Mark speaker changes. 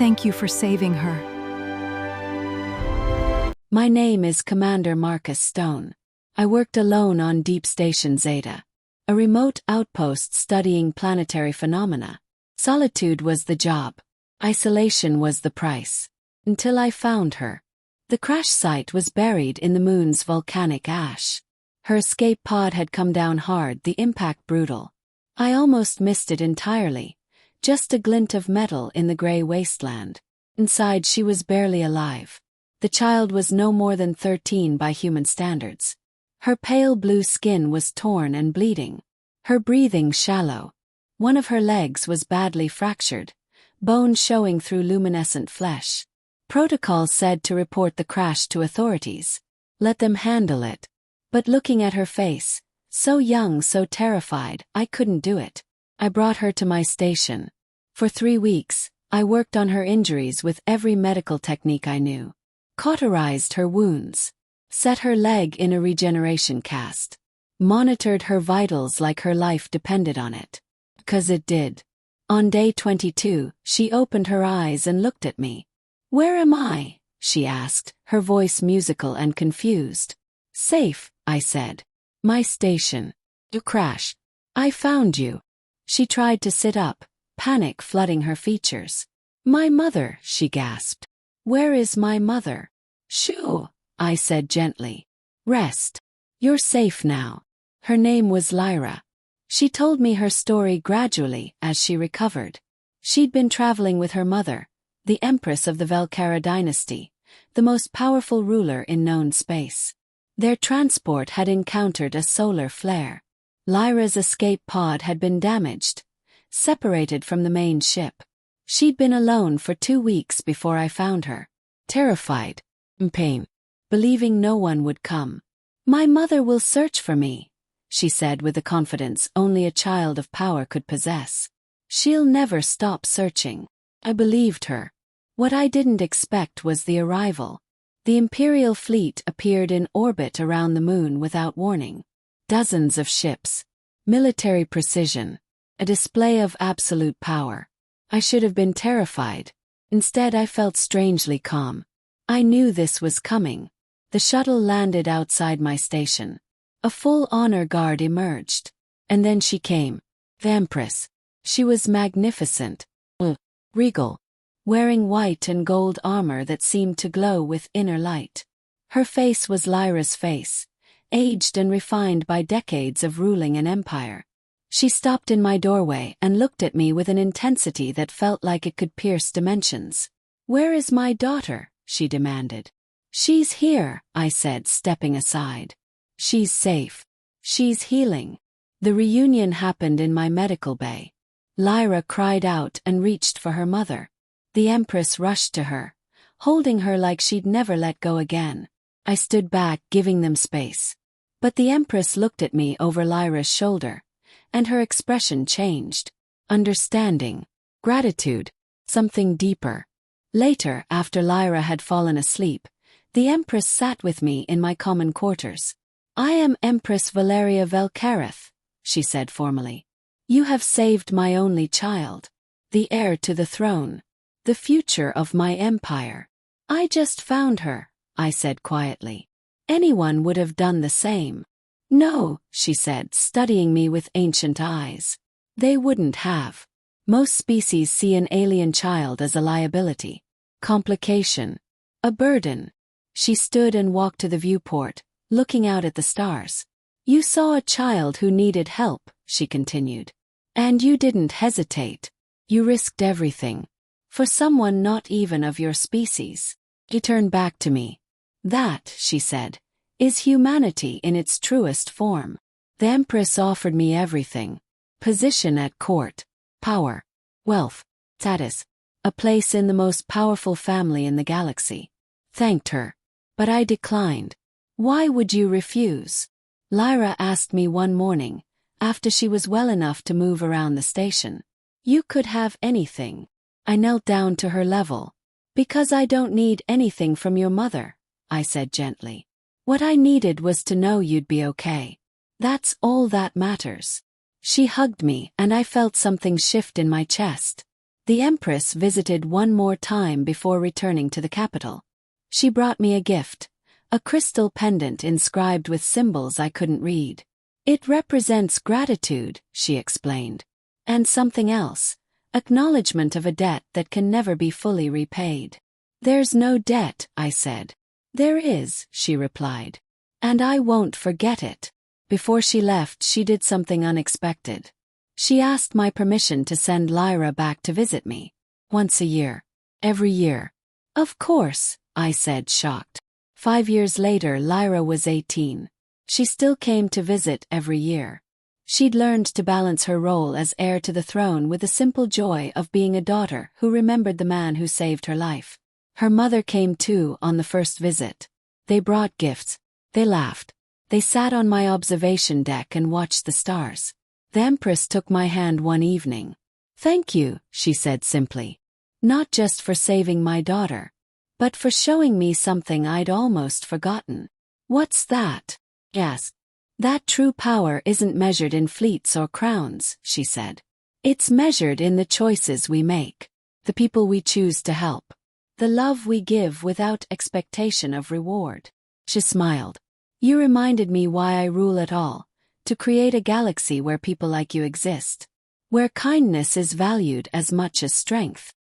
Speaker 1: Thank you for saving her.
Speaker 2: My name is Commander Marcus Stone. I worked alone on Deep Station Zeta, a remote outpost studying planetary phenomena. Solitude was the job. Isolation was the price. Until I found her. The crash site was buried in the moon's volcanic ash. Her escape pod had come down hard, the impact brutal. I almost missed it entirely. Just a glint of metal in the gray wasteland. Inside she was barely alive. The child was no more than 13 by human standards. Her pale blue skin was torn and bleeding. Her breathing shallow. One of her legs was badly fractured, bone showing through luminescent flesh. Protocol said to report the crash to authorities. Let them handle it. But looking at her face, so young, so terrified, I couldn't do it. I brought her to my station. For 3 weeks, I worked on her injuries with every medical technique I knew. Cauterized her wounds. Set her leg in a regeneration cast. Monitored her vitals like her life depended on it. 'Cause it did. On day 22, she opened her eyes and looked at me. "Where am I?" she asked, her voice musical and confused. "Safe," I said. "My station. You crashed. I found you." She tried to sit up, panic flooding her features. "My mother," she gasped. "Where is my mother?" "Shoo," I said gently. "Rest. You're safe now." Her name was Lyra. She told me her story gradually as she recovered. She'd been traveling with her mother, the Empress of the Vel'Karah Dynasty, the most powerful ruler in known space. Their transport had encountered a solar flare. Lyra's escape pod had been damaged, separated from the main ship. She'd been alone for 2 weeks before I found her. Terrified, in pain, believing no one would come. "My mother will search for me," she said with the confidence only a child of power could possess. "She'll never stop searching." I believed her. What I didn't expect was the arrival. The Imperial fleet appeared in orbit around the moon without warning. Dozens of ships. Military precision. A display of absolute power. I should have been terrified. Instead, I felt strangely calm. I knew this was coming. The shuttle landed outside my station. A full honor guard emerged. And then she came. The Empress. She was magnificent. Regal. Wearing white and gold armor that seemed to glow with inner light. Her face was Lyra's face, aged and refined by decades of ruling an empire. She stopped in my doorway and looked at me with an intensity that felt like it could pierce dimensions. "Where is my daughter?" she demanded. "She's here," I said, stepping aside. "She's safe. She's healing." The reunion happened in my medical bay. Lyra cried out and reached for her mother. The Empress rushed to her, holding her like she'd never let go again. I stood back, giving them space. But the Empress looked at me over Lyra's shoulder, and her expression changed. Understanding. Gratitude. Something deeper. Later, after Lyra had fallen asleep, the Empress sat with me in my common quarters. "I am Empress Valeria Vel'Karah," she said formally. "You have saved my only child. The heir to the throne. The future of my empire. I just found her," I said quietly. "Anyone would have done the same." "No," she said, studying me with ancient eyes. "They wouldn't have. Most species see an alien child as a liability. Complication. A burden." She stood and walked to the viewport, looking out at the stars. "You saw a child who needed help," she continued. "And you didn't hesitate. You risked everything. For someone not even of your species." She turned back to me. "That," she said, "is humanity in its truest form." The Empress offered me everything. Position at court. Power. Wealth. Status. A place in the most powerful family in the galaxy. Thanked her. But I declined. "Why would you refuse?" Lyra asked me one morning, after she was well enough to move around the station. "You could have anything." I knelt down to her level. "Because I don't need anything from your mother," I said gently. "What I needed was to know you'd be okay. That's all that matters." She hugged me and I felt something shift in my chest. The Empress visited one more time before returning to the capital. She brought me a gift, a crystal pendant inscribed with symbols I couldn't read. It represents gratitude, she explained. And something else, acknowledgement of a debt that can never be fully repaid. There's no debt, I said. There is, she replied. And I won't forget it. Before she left, she did something unexpected. She asked my permission to send Lyra back to visit me. Once a year. Every year. Of course, I said, shocked. 5 years later, Lyra was 18. She still came to visit every year. She'd learned to balance her role as heir to the throne with the simple joy of being a daughter who remembered the man who saved her life. Her mother came too on the first visit. They brought gifts. They laughed. They sat on my observation deck and watched the stars. The Empress took my hand one evening. Thank you, she said simply. Not just for saving my daughter, but for showing me something I'd almost forgotten. What's that? I asked. That true power isn't measured in fleets or crowns, she said. It's measured in the choices we make, the people we choose to help, the love we give without expectation of reward. She smiled. You reminded me why I rule at all, to create a galaxy where people like you exist, where kindness is valued as much as strength.